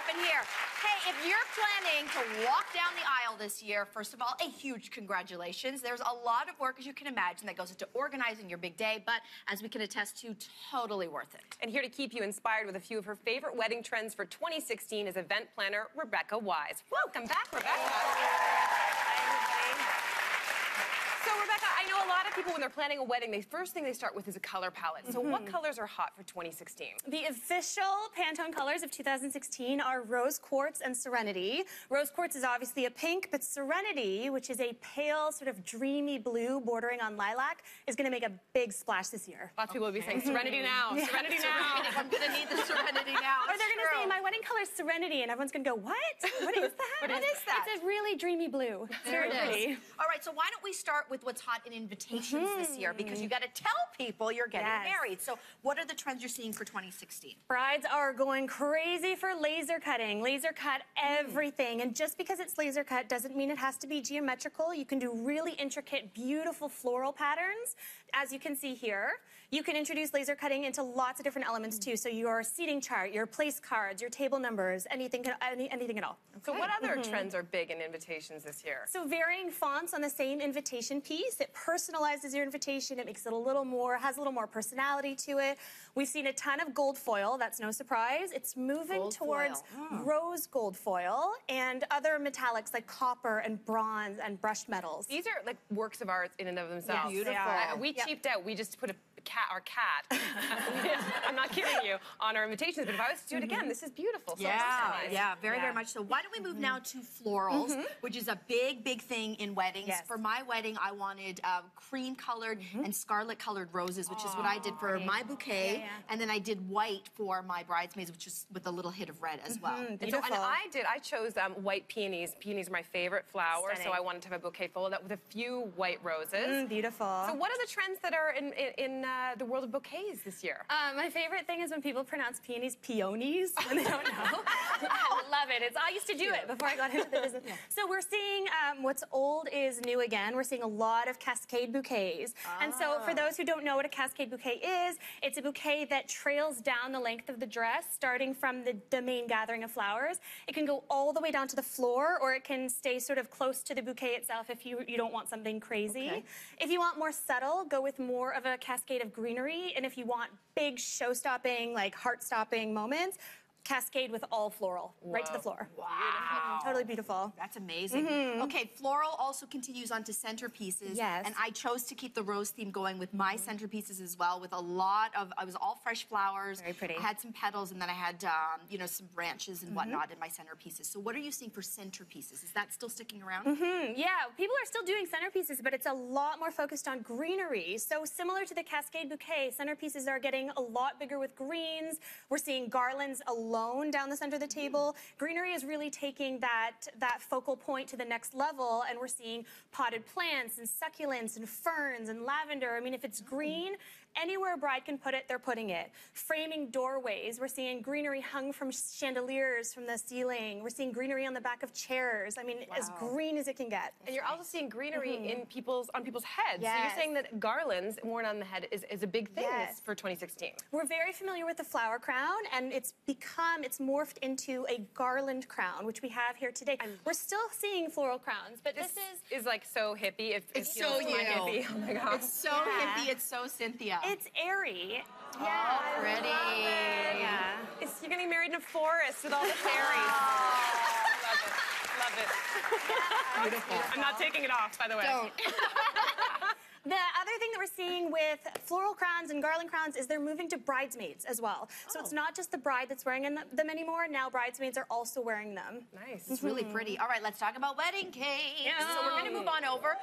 happen here. Hey, if you're planning to walk down the aisle this year, first of all, a huge congratulations. There's a lot of work, as you can imagine, that goes into organizing your big day, but as we can attest to, totally worth it. And here to keep you inspired with a few of her favorite wedding trends for 2016 is event planner Rebecca Wise. Welcome back, Rebecca. Hi, everybody. So, Rebecca, I know a lot of people, when they're planning a wedding, the first thing they start with is a color palette. So what colors are hot for 2016? The official Pantone colors of 2016 are Rose Quartz and Serenity. Rose Quartz is obviously a pink, but Serenity, which is a pale, sort of dreamy blue bordering on lilac, is going to make a big splash this year. Lots of people will be saying, Serenity now, Serenity now. I'm going to need the Serenity now. Or they're going to say, my wedding color is Serenity, and everyone's going to go, what? What is that? What is that? It's a really dreamy blue. It's very pretty. All right, so why don't we start with what's hot in invitations this year, because you got to tell people you're getting married. So what are the trends you're seeing for 2016? Brides are going crazy for laser cutting. Laser cut everything. And just because it's laser cut doesn't mean it has to be geometrical. You can do really intricate, beautiful floral patterns. As you can see here, you can introduce laser cutting into lots of different elements too. So your seating chart, your place cards, your table numbers, anything at all. So what other trends are big in invitations this year? So varying fonts on the same invitation piece. It personalizes your invitation. It makes it a little more, has a little more personality to it. We've seen a ton of gold foil. That's no surprise. It's moving towards rose gold foil and other metallics like copper and bronze and brushed metals. These are like works of art in and of themselves. Yes, beautiful. We cheaped out. We just put our cat, I'm not kidding you, on our invitations, but if I was to do it again, this is beautiful. So Very much so. Why don't we move now to florals, which is a big thing in weddings. Yes. For my wedding, I wanted cream-colored and scarlet-colored roses, which is what I did for my bouquet, and then I did white for my bridesmaids, which is with a little hit of red as well. Beautiful. And I chose white peonies. Peonies are my favorite flower, so I wanted to have a bouquet full of that with a few white roses. Beautiful. So what are the trends that are in the world of bouquets this year? My favorite thing is when people pronounce peonies peonies when they don't know. I love it. I used to do it before I got into the business. So we're seeing what's old is new again. We're seeing a lot of cascade bouquets. And so for those who don't know what a cascade bouquet is, it's a bouquet that trails down the length of the dress, starting from the main gathering of flowers. It can go all the way down to the floor, or it can stay sort of close to the bouquet itself if you don't want something crazy. If you want more subtle, go with more of a cascade of greenery. And if you want big show-stopping, like heart-stopping moments, cascade with all floral, right to the floor. Wow. Totally beautiful. That's amazing. Okay, floral also continues on to centerpieces. Yes. And I chose to keep the rose theme going with my centerpieces as well, with a lot of, I was all fresh flowers. Very pretty. I had some petals, and then I had, you know, some branches and whatnot in my centerpieces. So what are you seeing for centerpieces? Is that still sticking around? Yeah, people are still doing centerpieces, but it's a lot more focused on greenery. So similar to the cascade bouquet, centerpieces are getting a lot bigger with greens. We're seeing garlands alone down the center of the table. Greenery is really taking that focal point to the next level, and we're seeing potted plants and succulents and ferns and lavender. I mean, if it's green, anywhere a bride can put it, they're putting it. Framing doorways, we're seeing greenery hung from chandeliers from the ceiling. We're seeing greenery on the back of chairs. I mean, as green as it can get. And you're also seeing greenery on people's heads. So you're saying that garlands worn on the head is a big thing for 2016. We're very familiar with the flower crown, and it's morphed into a garland crown, which we have here today. We're still seeing floral crowns, but this is like so hippie. It's so you. Hippie. Oh my God. It's so hippie. It's so Cynthia. It's airy. Yeah, pretty. Yeah. You're getting married in a forest with all the fairies. Love it. Beautiful. I'm not taking it off, by the way. Don't. The other thing that we're seeing with floral crowns and garland crowns is they're moving to bridesmaids as well. So it's not just the bride that's wearing them anymore. Now bridesmaids are also wearing them. Nice. It's really pretty. All right, let's talk about wedding cake. So we're going to move on over.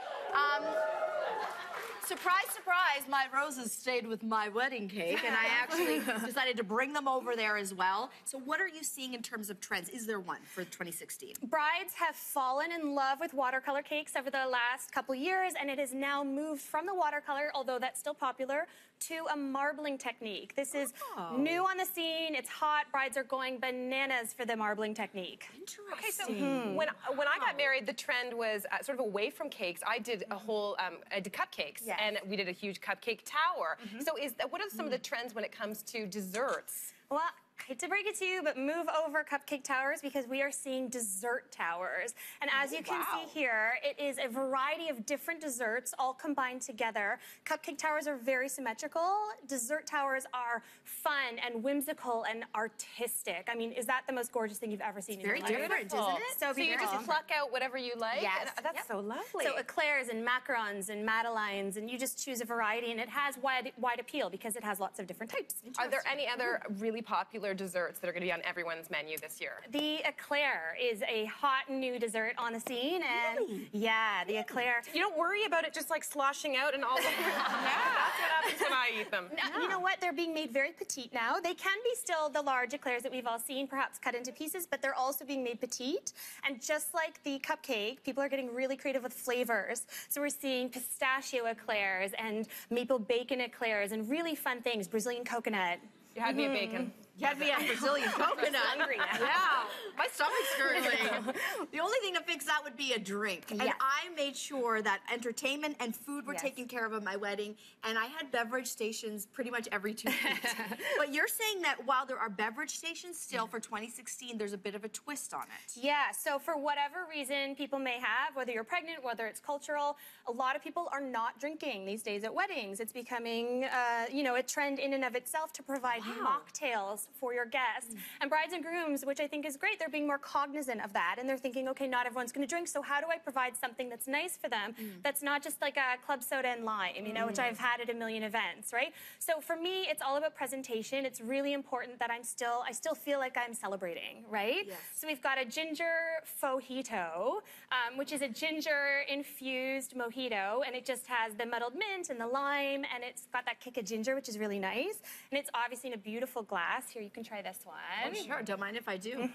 Surprise, surprise, my roses stayed with my wedding cake, and I actually decided to bring them over there as well. So what are you seeing in terms of trends? Is there one for 2016? Brides have fallen in love with watercolor cakes over the last couple years, and it has now moved from the watercolor, although that's still popular, to a marbling technique. This is new on the scene. It's hot. Brides are going bananas for the marbling technique. Interesting. Okay, so when I got married, the trend was sort of away from cakes. I did a whole, I did cupcakes, and we did a huge cupcake tower. So what are some of the trends when it comes to desserts? Well, hate to break it to you, but move over cupcake towers because we are seeing dessert towers. And as you can see here, it is a variety of different desserts all combined together. Cupcake towers are very symmetrical. Dessert towers are fun and whimsical and artistic. I mean, is that the most gorgeous thing you've ever seen in your life? Very different, isn't it? So you just pluck out whatever you like? Yes. That's so lovely. So eclairs and macarons and madeleines, and you just choose a variety, and it has wide appeal because it has lots of different types. Are there any other really popular desserts that are going to be on everyone's menu this year? The eclair is a hot new dessert on the scene, and yeah, the eclair. You don't worry about it just like sloshing out and all over. Yeah, that's what happens when I eat them. You know what? They're being made very petite now. They can be still the large eclairs that we've all seen, perhaps cut into pieces, but they're also being made petite. And just like the cupcake, people are getting really creative with flavors. So we're seeing pistachio eclairs and maple bacon eclairs and really fun things. Brazilian coconut. You had me at bacon. You had me at Brazilian coconut. Hungry now. Yeah, my stomach's gurgling. The only thing to fix that would be a drink. And I made sure that entertainment and food were taken care of at my wedding, and I had beverage stations pretty much every 2 weeks. But you're saying that while there are beverage stations still for 2016, there's a bit of a twist on it. Yeah, so for whatever reason people may have, whether you're pregnant, whether it's cultural, a lot of people are not drinking these days at weddings. It's becoming, you know, a trend in and of itself to provide mocktails for your guests. And brides and grooms, which I think is great, they're being more cognizant of that, and they're thinking, okay, not everyone's going to drink, so how do I provide something that's nice for them, that's not just like a club soda and lime, you know, which I've had at a million events, right? So for me, it's all about presentation. It's really important that I still feel like I'm celebrating, right? Yes. So we've got a ginger fojito, which is a ginger-infused mojito, and it just has the muddled mint and the lime, and it's got that kick of ginger, which is really nice. And it's obviously in a beautiful glass. Here, you can try this one. Oh, sure. Don't mind if I do.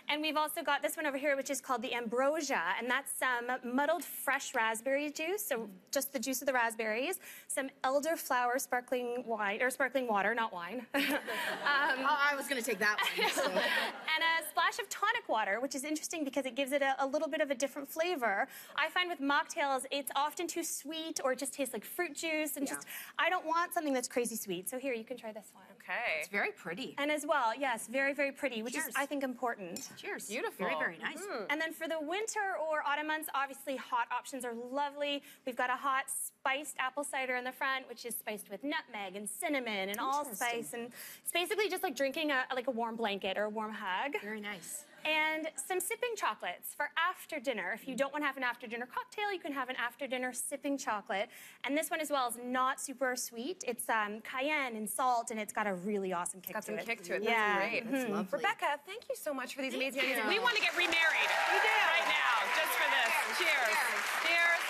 And we've also got this one over here, which is called the ambrosia, and that's some muddled fresh raspberry juice, so just the juice of the raspberries, some elderflower sparkling wine, or sparkling water, not wine. I was going to take that one. So. And a splash of tonic water, which is interesting because it gives it a little bit of a different flavor. I find with mocktails, it's often too sweet or it just tastes like fruit juice, and just, I don't want something that's crazy sweet. So here, you can try this one. Okay. It's very pretty. And as well, yes, very, very pretty, which is, I think, important. Cheers. Beautiful. Very, very nice. And then for the winter or autumn months, obviously hot options are lovely. We've got a hot spiced apple cider in the front, which is spiced with nutmeg and cinnamon and allspice. And it's basically just like drinking like a warm blanket or a warm hug. Very nice. And some sipping chocolates for after dinner. If you don't want to have an after dinner cocktail, you can have an after dinner sipping chocolate. And this one as well is not super sweet. It's cayenne and salt, and it's got a really awesome kick to it. Got some kick to it. Yeah. That's great. That's lovely. Rebecca, thank you so much for these amazing things. you. We want to get remarried. We do. Right now, just for this. Cheers. Cheers.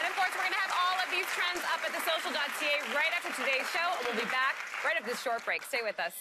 And of course, we're going to have all of these trends up at thesocial.ca right after today's show. We'll be back right after this short break. Stay with us.